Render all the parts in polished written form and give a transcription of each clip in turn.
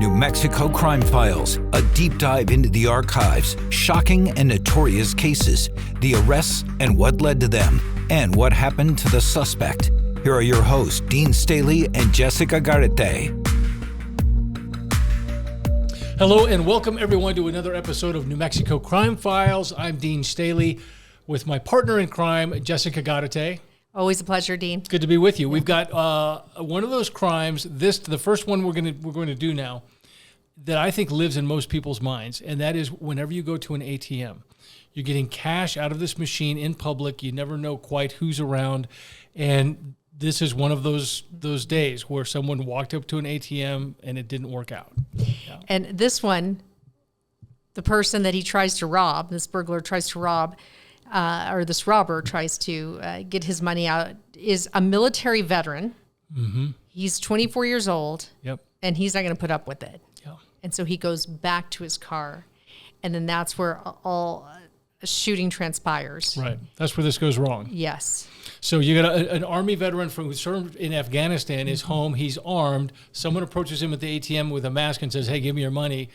New Mexico Crime Files, a deep dive into the archives, shocking and notorious cases, the arrests and what led to them, and what happened to the suspect. Here are your hosts, Dean Staley and Jessica Garate. Hello and welcome everyone to another episode of New Mexico Crime Files. I'm Dean Staley with my partner in crime, Jessica Garate. Always a pleasure, Dean. Good to be with you. We've got one of those crimes, the first one we're going to do now, that I think lives in most people's minds, and that is whenever you go to an ATM, you're getting cash out of this machine in public. You never know quite who's around, and this is one of those days where someone walked up to an ATM and it didn't work out. Yeah. And this one, the person that he tries to rob, this burglar tries to rob, or this robber tries to get his money out, is a military veteran. Mm-hmm. He's 24 years old, Yep. and he's not going to put up with it. Yeah. And so he goes back to his car, and then that's where all shooting transpires. Right. That's where this goes wrong. Yes. So you got an Army veteran who served in Afghanistan is home. He's armed. Someone approaches him at the ATM with a mask and says, "Hey, give me your money."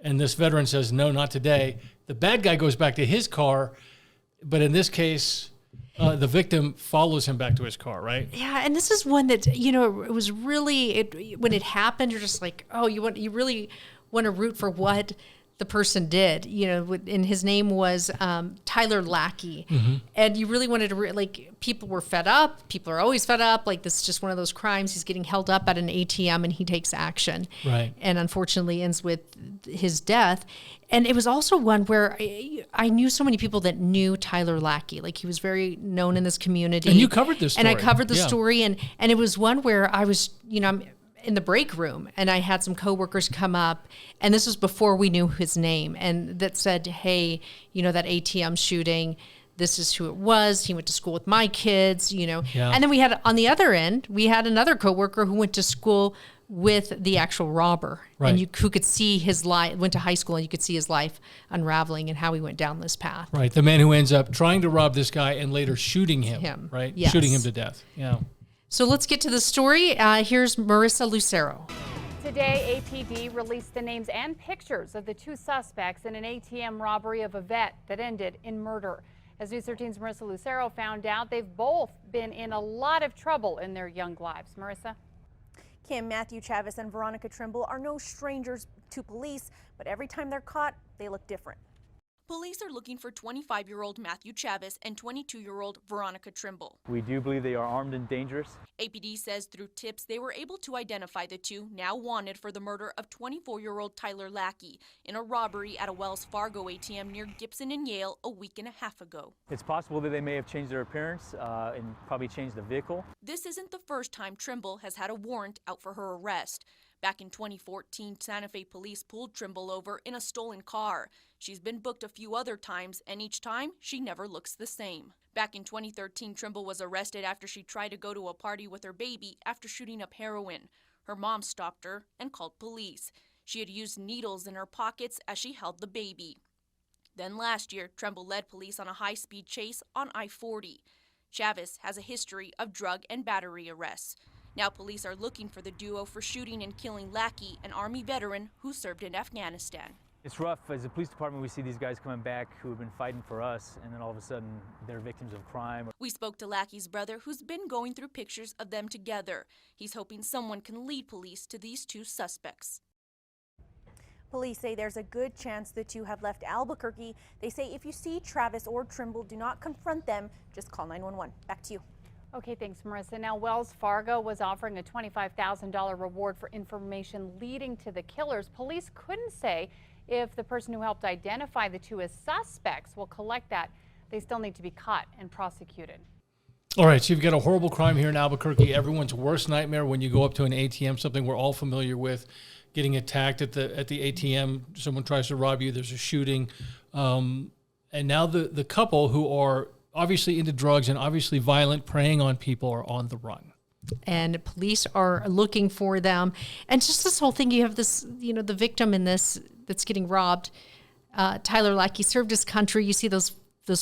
And this veteran says, "No, not today." The bad guy goes back to his car. But in this case, the victim follows him back to his car, right? Yeah, and this is one that, it was really, when it happened, you're just like, oh, you really want to root for what the person did, and his name was Tyler Lackey. Mm-hmm. And you really wanted to, people were fed up. People are always fed up. This is just one of those crimes. He's getting held up at an ATM and he takes action. Right. And unfortunately ends with his death. And it was also one where I knew so many people that knew Tyler Lackey. He was very known in this community. And you covered this story. And I covered the story. And it was one where I was, I'm in the break room and I had some coworkers come up, and this was before we knew his name, and that said, "Hey, that ATM shooting, this is who it was. He went to school with my kids, Yeah. And then we had, on the other end, we had another coworker who went to school with the actual robber, right. And who could see his life, went to high school, and you could see his life unraveling and how he went down this path. Right. The man who ends up trying to rob this guy and later shooting him. Right? Yes. Shooting him to death. Yeah. So let's get to the story. Here's Marissa Lucero. Today, APD released the names and pictures of the two suspects in an ATM robbery of a vet that ended in murder. As News 13's Marissa Lucero found out, they've both been in a lot of trouble in their young lives. Marissa? Kim, Matthew Chavez and Veronica Trimble are no strangers to police, but every time they're caught, they look different. Police are looking for 25-year-old Matthew Chavez and 22-year-old Veronica Trimble. We do believe they are armed and dangerous. APD says through tips they were able to identify the two now wanted for the murder of 24-year-old Tyler Lackey in a robbery at a Wells Fargo ATM near Gibson and Yale a week and a half ago. It's possible that they may have changed their appearance and probably changed the vehicle. This isn't the first time Trimble has had a warrant out for her arrest. Back in 2014, Santa Fe police pulled Trimble over in a stolen car. She's been booked a few other times, and each time, she never looks the same. Back in 2013, Trimble was arrested after she tried to go to a party with her baby after shooting up heroin. Her mom stopped her and called police. She had used needles in her pockets as she held the baby. Then last year, Trimble led police on a high-speed chase on I-40. Chavez has a history of drug and battery arrests. Now police are looking for the duo for shooting and killing Lackey, an Army veteran who served in Afghanistan. It's rough. As a police department, we see these guys coming back who have been fighting for us, and then all of a sudden, they're victims of crime. We spoke to Lackey's brother, who's been going through pictures of them together. He's hoping someone can lead police to these two suspects. Police say there's a good chance the two have left Albuquerque. They say if you see Travis or Trimble, do not confront them. Just call 911. Back to you. Okay, thanks, Marissa. Now, Wells Fargo was offering a $25,000 reward for information leading to the killers. Police couldn't say if the person who helped identify the two as suspects will collect that. They still need to be caught and prosecuted. All right, so you've got a horrible crime here in Albuquerque. Everyone's worst nightmare when you go up to an ATM, something we're all familiar with, getting attacked at the ATM. Someone tries to rob you. There's a shooting. And now the couple who are obviously into drugs and obviously violent, preying on people, are on the run. And police are looking for them. And just this whole thing, you have this, the victim in this that's getting robbed, Tyler Lackey, served his country. You see those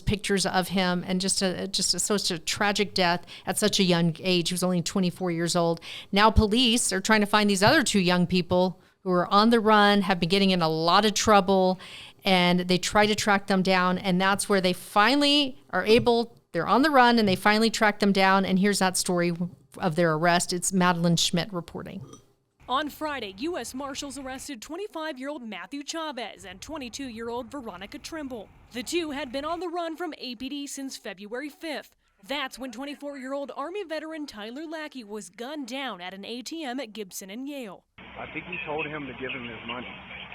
pictures of him, and such a tragic death at such a young age. He was only 24 years old. Now police are trying to find these other two young people who are on the run, have been getting in a lot of trouble, and they try to track them down. And that's where they finally are able, they're on the run, and they finally track them down. And here's that story of their arrest. It's Madeline Schmidt reporting. On Friday, U.S. Marshals arrested 25-year-old Matthew Chavez and 22-year-old Veronica Trimble. The two had been on the run from APD since February 5th. That's when 24-year-old Army veteran Tyler Lackey was gunned down at an ATM at Gibson and Yale. I think he told him to give him his money.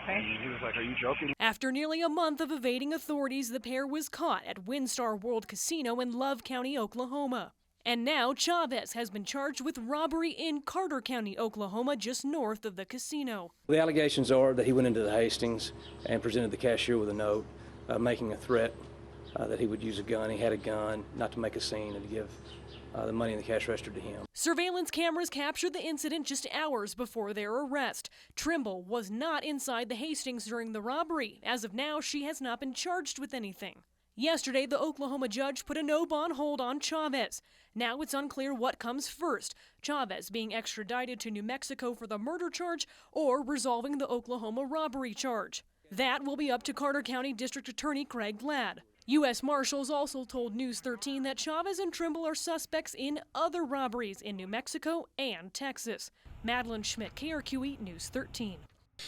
And he was like, "Are you joking?" After nearly a month of evading authorities, the pair was caught at WinStar World Casino in Love County, Oklahoma. And now Chavez has been charged with robbery in Carter County, Oklahoma, just north of the casino. The allegations are that he went into the Hastings and presented the cashier with a note making a threat that he would use a gun. He had a gun, not to make a scene, and to give the money in the cash register to him. Surveillance cameras captured the incident just hours before their arrest. Trimble was not inside the Hastings during the robbery. As of now, she has not been charged with anything. Yesterday, the Oklahoma judge put a no-bond hold on Chavez. Now it's unclear what comes first, Chavez being extradited to New Mexico for the murder charge or resolving the Oklahoma robbery charge. That will be up to Carter County District Attorney Craig Ladd. U.S. Marshals also told News 13 that Chavez and Trimble are suspects in other robberies in New Mexico and Texas. Madeline Schmidt, KRQE News 13.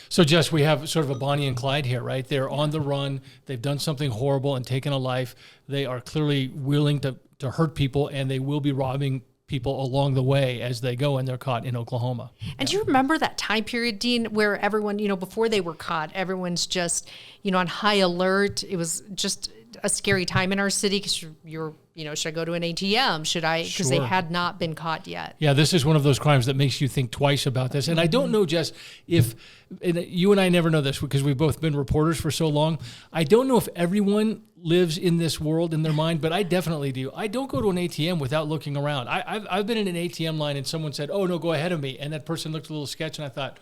So, Jess, we have sort of a Bonnie and Clyde here, right? They're on the run. They've done something horrible and taken a life. They are clearly willing to hurt people, and they will be robbing people along the way as they go, and they're caught in Oklahoma. And do you remember that time period, Dean, where everyone, before they were caught, everyone's just, on high alert. It was just a scary time in our city because you're, should I go to an ATM? Should I? Because they had not been caught yet. Yeah, this is one of those crimes that makes you think twice about this. And I don't know, Jess, if you and I never know this because we've both been reporters for so long. I don't know if everyone lives in this world in their mind, but I definitely do. I don't go to an ATM without looking around. I've been in an ATM line and someone said, "Oh, no, go ahead of me." And that person looked a little sketch and I thought,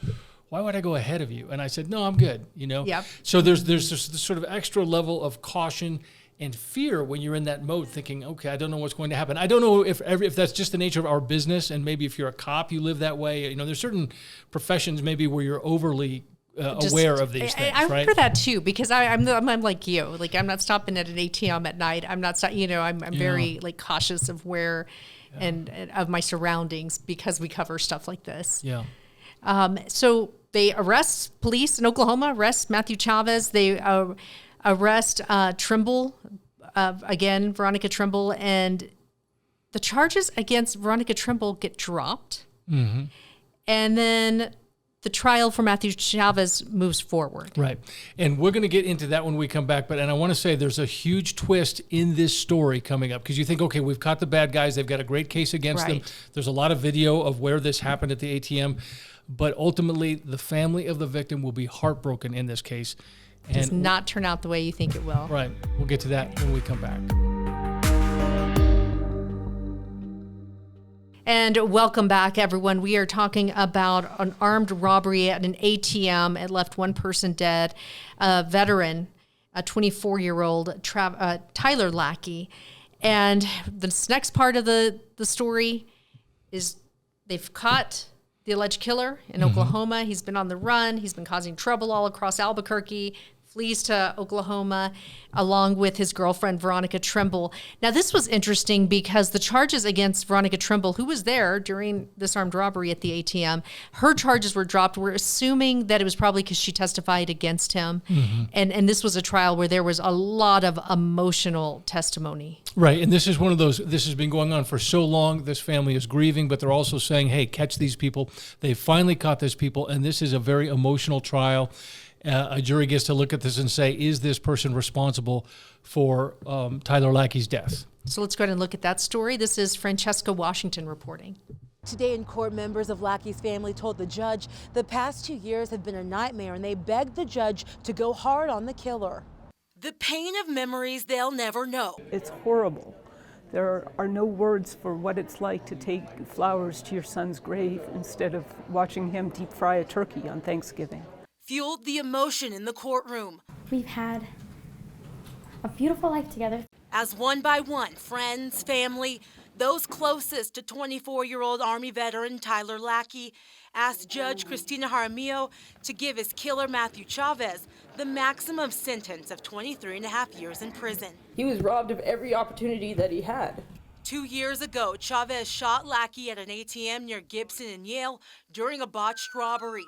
why would I go ahead of you? And I said, no, I'm good, Yep. So there's this sort of extra level of caution and fear when you're in that mode thinking, okay, I don't know what's going to happen. I don't know if that's just the nature of our business, and maybe if you're a cop, you live that way. There's certain professions maybe where you're overly aware of these things, I right? remember that too, because I'm like you. Like, I'm not stopping at an ATM at night. I'm not, I'm very cautious of where and of my surroundings because we cover stuff like this. Yeah. So police in Oklahoma arrest Matthew Chavez. They arrest Trimble, again, Veronica Trimble, and the charges against Veronica Trimble get dropped. Mm-hmm. And then the trial for Matthew Chavez moves forward. Right. And we're going to get into that when we come back. And I want to say there's a huge twist in this story coming up because you think, okay, we've caught the bad guys. They've got a great case against them. There's a lot of video of where this happened at the ATM. But ultimately, the family of the victim will be heartbroken in this case. It does not turn out the way you think it will. Right. We'll get to that when we come back. And welcome back, everyone. We are talking about an armed robbery at an ATM. It left one person dead, a veteran, a 24-year-old Tyler Lackey. And this next part of the story is they've caught the alleged killer in Oklahoma. He's been on the run. He's been causing trouble all across Albuquerque, flees to Oklahoma along with his girlfriend, Veronica Trimble. Now, this was interesting because the charges against Veronica Trimble, who was there during this armed robbery at the ATM, her charges were dropped. We're assuming that it was probably because she testified against him. Mm-hmm. And this was a trial where there was a lot of emotional testimony. Right. And this is one of those, this has been going on for so long. This family is grieving, but they're also saying, hey, catch these people. They finally caught these people. And this is a very emotional trial. A jury gets to look at this and say, is this person responsible for Tyler Lackey's death? So let's go ahead and look at that story. This is Francesca Washington reporting. Today in court, members of Lackey's family told the judge the past 2 years have been a nightmare, and they begged the judge to go hard on the killer. The pain of memories they'll never know. It's horrible. There are no words for what it's like to take flowers to your son's grave instead of watching him deep fry a turkey on Thanksgiving. Fueled the emotion in the courtroom. We've had a beautiful life together. As one by one, friends, family, those closest to 24-year-old Army veteran Tyler Lackey, asked Judge Cristina Jaramillo to give his killer, Matthew Chavez, the maximum sentence of 23.5 years in prison. He was robbed of every opportunity that he had. 2 years ago, Chavez shot Lackey at an ATM near Gibson and Yale during a botched robbery.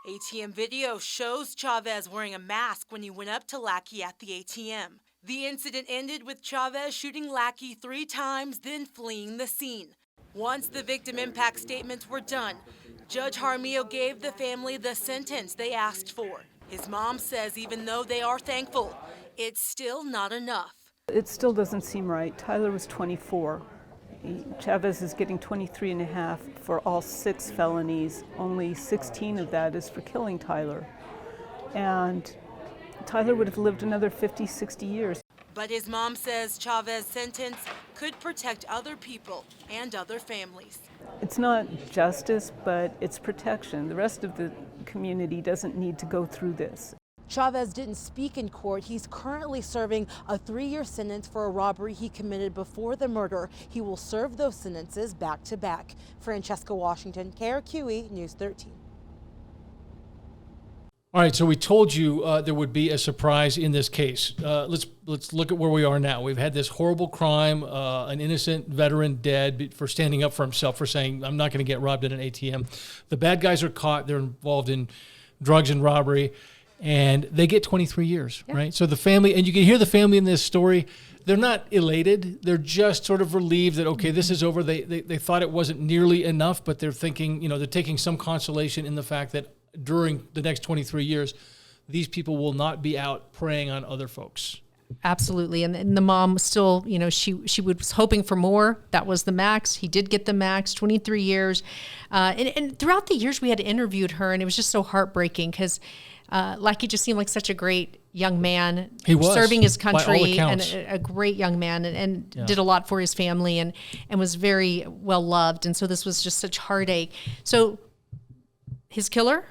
ATM video shows Chavez wearing a mask when he went up to Lackey at the ATM. The incident ended with Chavez shooting Lackey 3 times, then fleeing the scene. Once the victim impact statements were done, Judge Jaramillo gave the family the sentence they asked for. His mom says even though they are thankful, it's still not enough. It still doesn't seem right. Tyler was 24. Chavez is getting 23.5 for all 6 felonies. Only 16 of that is for killing Tyler. And Tyler would have lived another 50, 60 years. But his mom says Chavez's sentence could protect other people and other families. It's not justice, but it's protection. The rest of the community doesn't need to go through this. Chavez didn't speak in court. He's currently serving a 3-year sentence for a robbery he committed before the murder. He will serve those sentences back to back. Francesca Washington, KRQE News 13. All right, so we told you there would be a surprise in this case. Let's look at where we are now. We've had this horrible crime, an innocent veteran dead for standing up for himself, for saying, I'm not going to get robbed at an ATM. The bad guys are caught. They're involved in drugs and robbery, and they get 23 years, right? So the family, and you can hear the family in this story, they're not elated. They're just sort of relieved that, okay, this is over. They thought it wasn't nearly enough, but they're thinking, they're taking some consolation in the fact that during the next 23 years, these people will not be out preying on other folks. Absolutely. And the mom still, she was hoping for more. That was the max. He did get the max, 23 years. And throughout the years we had interviewed her, and it was just so heartbreaking because Lackey just seemed like such a great young man. He was, serving his country, by all accounts. and a great young man, and did a lot for his family, and was very well loved. And so this was just such heartache. So his killer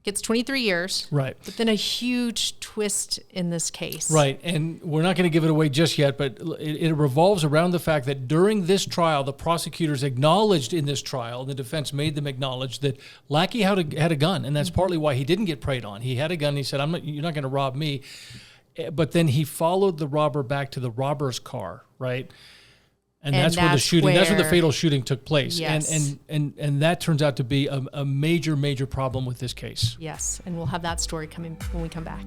gets 23 years. Right. But then a huge twist in this case. Right. And we're not going to give it away just yet, but it revolves around the fact that during this trial, the prosecutors acknowledged in this trial, the defense made them acknowledge that Lackey had a gun, and that's partly why he didn't get preyed on. He had a gun. And he said, you're not going to rob me. But then he followed the robber back to the robber's car, right? And that's where the shooting, that's where the fatal shooting took place. Yes. And that turns out to be a major, major problem with this case. Yes, and we'll have that story coming when we come back.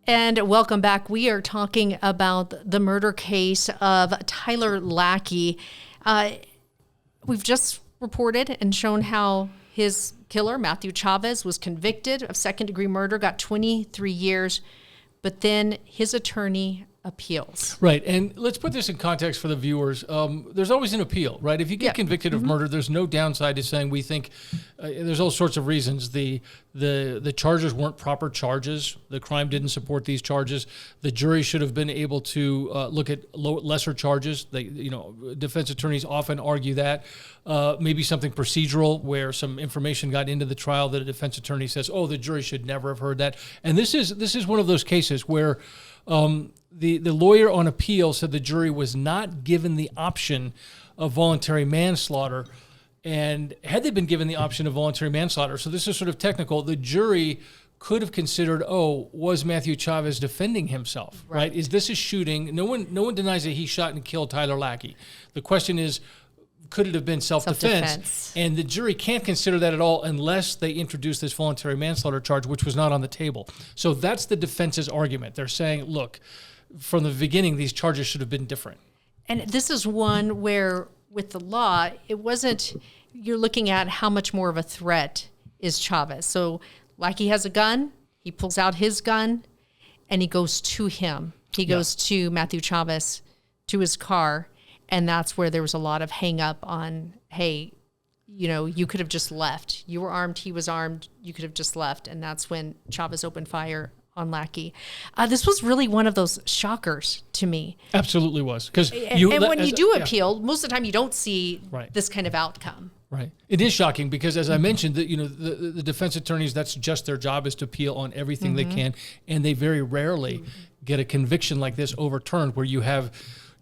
And welcome back. We are talking about the murder case of Tyler Lackey. We've just reported and shown how his killer, Matthew Chavez, was convicted of second-degree murder, got 23 years. But then his attorney appeals. Right, and let's put this in context for the viewers. There's always an appeal, right? If you get convicted of murder, there's no downside to saying we think there's all sorts of reasons. The charges weren't proper charges. The crime didn't support these charges. The jury should have been able to look at lesser charges. Defense attorneys often argue that. Maybe something procedural where some information got into the trial that a defense attorney says, oh, the jury should never have heard that. And this is one of those cases where the lawyer on appeal said the jury was not given the option of voluntary manslaughter. And had they been given the option of voluntary manslaughter, so this is sort of technical, the jury could have considered, was Matthew Chavez defending himself, right? Is this a shooting? No one denies that he shot and killed Tyler Lackey. The question is, could it have been self-defense? And the jury can't consider that at all unless they introduce this voluntary manslaughter charge, which was not on the table. So that's the defense's argument. They're saying, look, from the beginning, these charges should have been different. And this is one where, with the law, it wasn't, you're looking at how much more of a threat is Chavez. So Lackey has a gun, he pulls out his gun, and he goes to him. He goes to Matthew Chavez, to his car. And that's where there was a lot of hang up on, hey, you could have just left. You were armed, he was armed, you could have just left. And that's when Chavez opened fire on Lackey. This was really one of those shockers to me. Absolutely was. And when you do appeal, most of the time you don't see this kind of outcome. Right. It is shocking because, as I mentioned, the defense attorneys, that's just their job, is to appeal on everything they can. And they very rarely get a conviction like this overturned where you have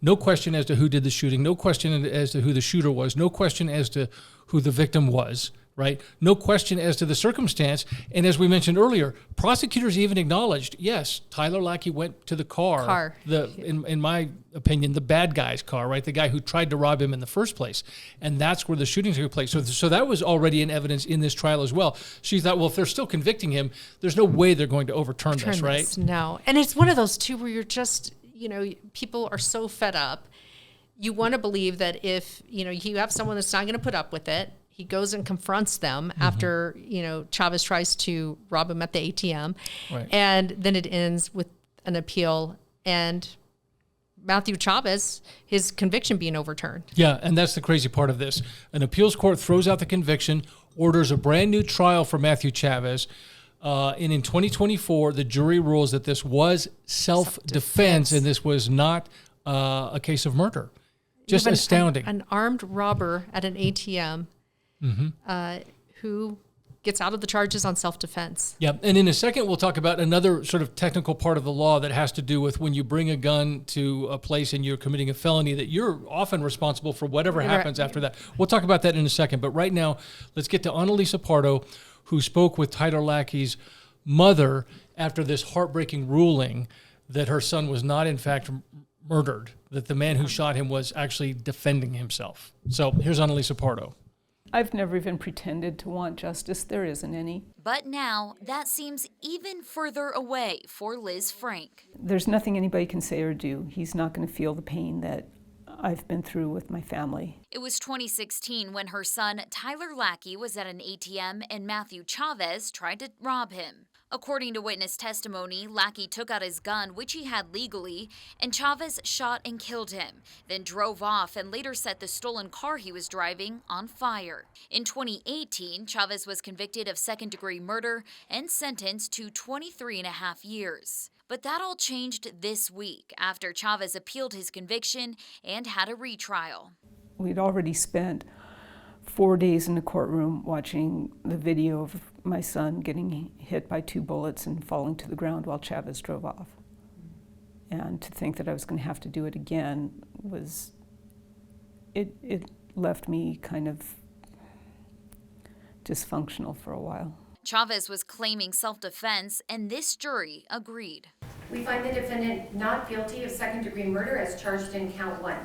No question as to who did the shooting. No question as to who the shooter was. No question as to who the victim was, right? No question as to the circumstance. And as we mentioned earlier, prosecutors even acknowledged, yes, Tyler Lackey went to the car. In my opinion, the bad guy's car, right? The guy who tried to rob him in the first place. And that's where the shooting took place. So that was already in evidence in this trial as well. She thought, well, if they're still convicting him, there's no way they're going to overturn this, right? No. And it's one of those two where you're just, people are so fed up. You want to believe that if, you have someone that's not going to put up with it, he goes and confronts them after, Chavez tries to rob him at the ATM. Right. And then it ends with an appeal and Matthew Chavez, his conviction being overturned. Yeah, and that's the crazy part of this. An appeals court throws out the conviction, orders a brand new trial for Matthew Chavez. And in 2024, the jury rules that this was self-defense and this was not a case of murder. Just astounding. An armed robber at an ATM who gets out of the charges on self-defense. Yeah, and in a second, we'll talk about another sort of technical part of the law that has to do with when you bring a gun to a place and you're committing a felony, that you're often responsible for whatever happens after that. We'll talk about that in a second. But right now, let's get to Annalisa Pardo, who spoke with Tyler Lackey's mother after this heartbreaking ruling that her son was not, in fact, murdered, that the man who shot him was actually defending himself. So here's Annalisa Pardo. I've never even pretended to want justice. There isn't any. But now that seems even further away for Liz Frank. There's nothing anybody can say or do. He's not going to feel the pain that I've been through with my family. It was 2016 when her son, Tyler Lackey, was at an ATM and Matthew Chavez tried to rob him. According to witness testimony, Lackey took out his gun, which he had legally, and Chavez shot and killed him, then drove off and later set the stolen car he was driving on fire. In 2018, Chavez was convicted of second-degree murder and sentenced to 23.5 years. But that all changed this week after Chavez appealed his conviction and had a retrial. We'd already spent 4 days in the courtroom watching the video of my son getting hit by 2 bullets and falling to the ground while Chavez drove off. And to think that I was going to have to do it again was, it left me kind of dysfunctional for a while. Chavez was claiming self-defense, and this jury agreed. We find the defendant not guilty of second-degree murder as charged in count 1.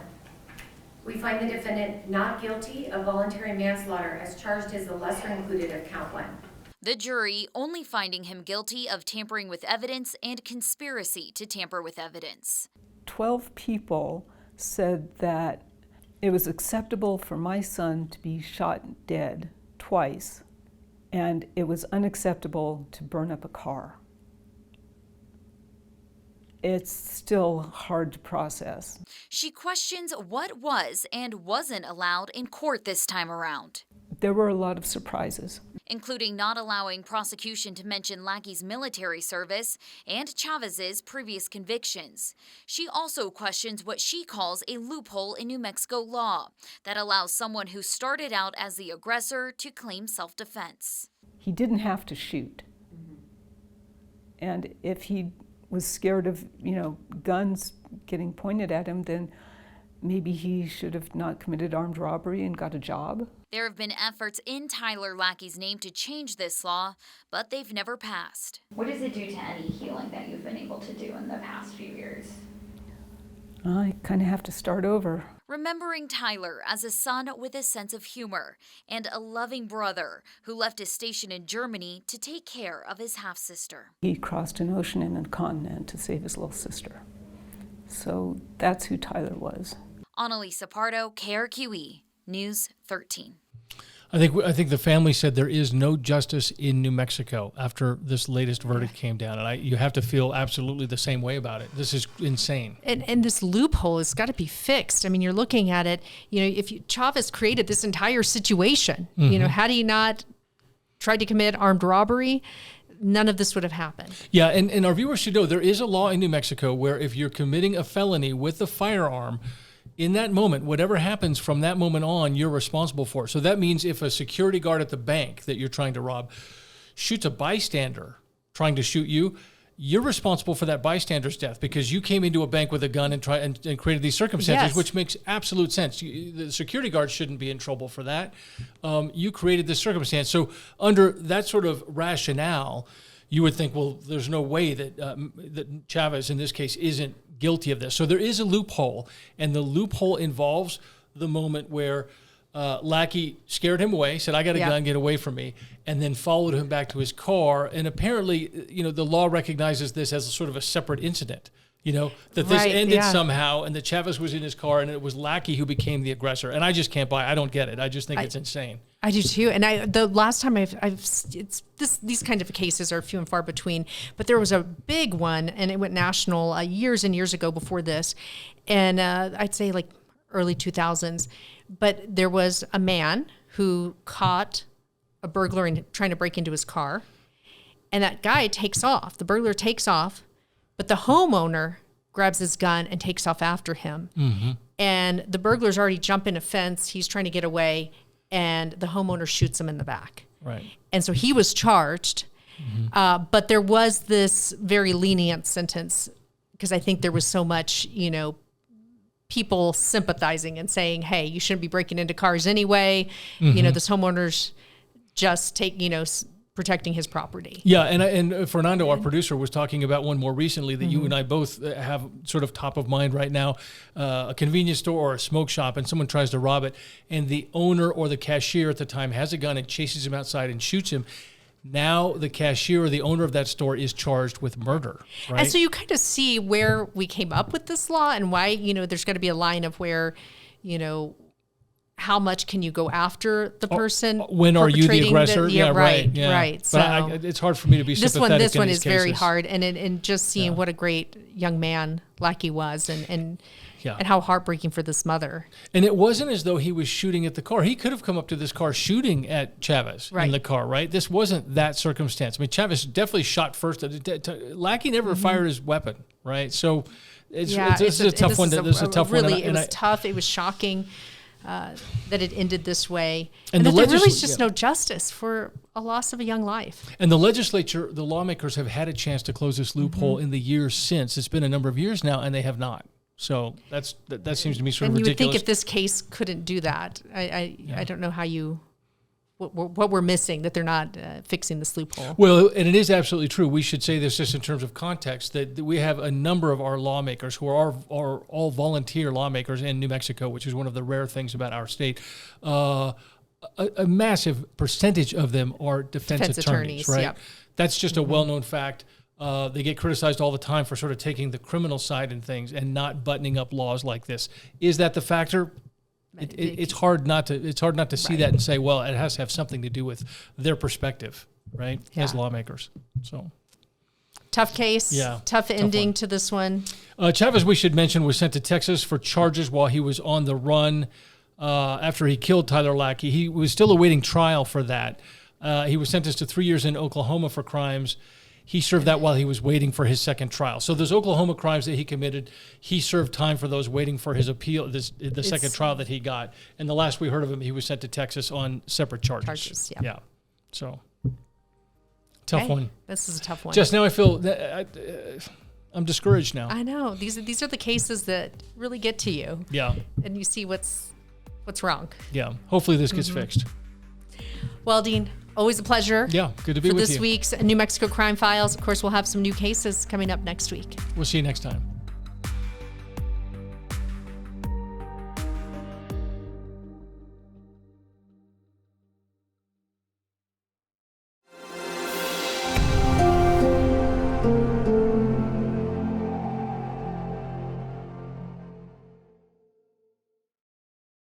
We find the defendant not guilty of voluntary manslaughter as charged as the lesser included of count 1. The jury only finding him guilty of tampering with evidence and conspiracy to tamper with evidence. 12 people said that it was acceptable for my son to be shot dead twice, and it was unacceptable to burn up a car. It's still hard to process. She questions what was and wasn't allowed in court this time around. There were a lot of surprises, including not allowing prosecution to mention Lackey's military service and Chavez's previous convictions. She also questions what she calls a loophole in New Mexico law that allows someone who started out as the aggressor to claim self-defense. He didn't have to shoot. And if he was scared of, guns getting pointed at him, then maybe he should have not committed armed robbery and got a job. There have been efforts in Tyler Lackey's name to change this law, but they've never passed. What does it do to any healing that you've been able to do in the past few years? I kind of have to start over. Remembering Tyler as a son with a sense of humor and a loving brother who left his station in Germany to take care of his half-sister. He crossed an ocean and a continent to save his little sister. So that's who Tyler was. Annalisa Pardo, KRQE, News 13. I think the family said there is no justice in New Mexico after this latest verdict came down, and you have to feel absolutely the same way about it. This is insane. And this loophole has got to be fixed. I mean, you're looking at it, if Chavez created this entire situation, had he not tried to commit armed robbery, none of this would have happened. Yeah, and our viewers should know there is a law in New Mexico where if you're committing a felony with a firearm, in that moment, whatever happens from that moment on, you're responsible for. So that means if a security guard at the bank that you're trying to rob shoots a bystander trying to shoot you, you're responsible for that bystander's death because you came into a bank with a gun and created these circumstances, Yes. which makes absolute sense. The security guard shouldn't be in trouble for that. You created this circumstance. So under that sort of rationale, you would think, well, there's no way that that Chavez in this case isn't guilty of this. So there is a loophole, and the loophole involves the moment where Lackey scared him away, said, I got a gun, get away from me, and then followed him back to his car. And apparently, the law recognizes this as a sort of a separate incident, that this ended somehow and that Chavez was in his car and it was Lackey who became the aggressor. And I just can't buy it. I don't get it. I just think it's insane. I do too. And the last time these kinds of cases are few and far between, but there was a big one and it went national years and years ago before this. And I'd say like early 2000s. But there was a man who caught a burglar trying to break into his car. And that guy takes off. The burglar takes off, but the homeowner grabs his gun and takes off after him. Mm-hmm. And the burglar's already jumping a fence. He's trying to get away, and the homeowner shoots him in the back. Right. And so he was charged. Mm-hmm. But there was this very lenient sentence because I think there was so much, people sympathizing and saying, hey, you shouldn't be breaking into cars anyway. Mm-hmm. This homeowner's just protecting his property. Yeah, and Fernando, our producer, was talking about one more recently that you and I both have sort of top of mind right now, a convenience store or a smoke shop, and someone tries to rob it, and the owner or the cashier at the time has a gun and chases him outside and shoots him. Now the cashier or the owner of that store is charged with murder, right? And so you kind of see where we came up with this law and why, there's got to be a line of where, how much can you go after the person? When are you the aggressor? Right. But So it's hard for me to be sympathetic. This one in is these cases. very hard, and just seeing what a great young man Lackey was, and how heartbreaking for this mother. And it wasn't as though he was shooting at the car. He could have come up to this car shooting at Chavez in the car, right? This wasn't that circumstance. I mean, Chavez definitely shot first. Lackey never fired his weapon, right? So it's a tough one. This is a tough one. It was tough. It was shocking that it ended this way. And that there really is just no justice for a loss of a young life. And the legislature, the lawmakers have had a chance to close this loophole in the years since. It's been a number of years now, and they have not. So that seems to me sort of ridiculous. And you would think if this case couldn't do that, I don't know how what we're missing, that they're not fixing this loophole. Well, and it is absolutely true. We should say this just in terms of context, that we have a number of our lawmakers who are all volunteer lawmakers in New Mexico, which is one of the rare things about our state. A massive percentage of them are defense attorneys, right? Yep. That's just a well-known fact. They get criticized all the time for sort of taking the criminal side in things and not buttoning up laws like this. Is that the factor? It's hard not to see that and say, well, it has to have something to do with their perspective, right? Yeah. As lawmakers. So tough case. Tough ending to this one. Chavez, we should mention, was sent to Texas for charges while he was on the run after he killed Tyler Lackey. He was still awaiting trial for that. He was sentenced to 3 years in Oklahoma for crimes. He served that while he was waiting for his second trial. So those Oklahoma crimes that he committed, he served time for those waiting for his appeal, the second trial that he got. And the last we heard of him, he was sent to Texas on separate charges. Yeah. So, tough one. This is a tough one. Just now I feel that I'm discouraged now. I know. These are the cases that really get to you. Yeah. And you see what's wrong. Yeah. Hopefully this gets fixed. Well, Dean, always a pleasure. Yeah, good to be with you. For this week's New Mexico Crime Files. Of course, we'll have some new cases coming up next week. We'll see you next time.